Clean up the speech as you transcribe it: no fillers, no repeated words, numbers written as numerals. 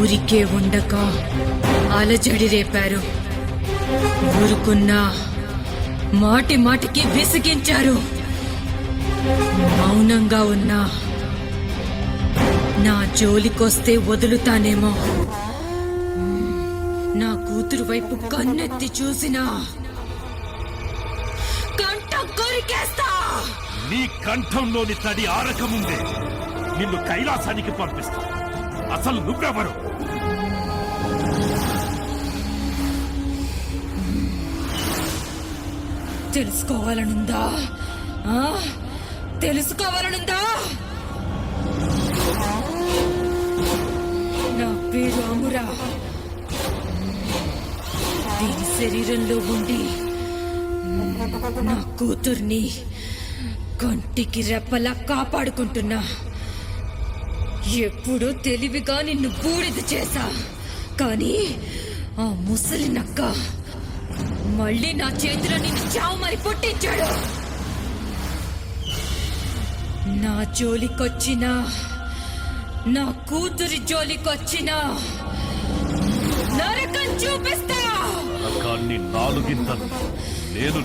ఊరికే ఉండక అలజడి రేపారు. ఊరుకున్నా మాటి మాటికి విసిగించారు. మౌనంగా ఉన్నా నా జోలికొస్తే వదులుతానేమో. నా కూతురు వైపు కన్నెత్తి చూసినా కంఠం కొరికేస్తా. నీ కంఠంలోని తడి ఆరకముందే నిన్ను కైలాసానికి పంపిస్తా. అసలు నువ్వెవరు? తెలుసుకోవాలనుందా? తెలుసుకోవాలనుందా? నా పేరు అమురా. దీని శరీరంలో ఉండి నా కూతుర్ని కంటికి రెప్పలా కాపాడుకుంటున్నా. ఎప్పుడూ తెలివిగా నిన్ను బూడిద చేశా, కానీ ఆ ముసలి నక్క మళ్ళీ నా చేతిలో నిన్ను చావు మరి పుట్టించాడు. నా జోలికొచ్చినా, నా కూతురి జోలికొచ్చినా నరకం చూపిస్తా. నరకాన్ని నాలుగింతలు నేను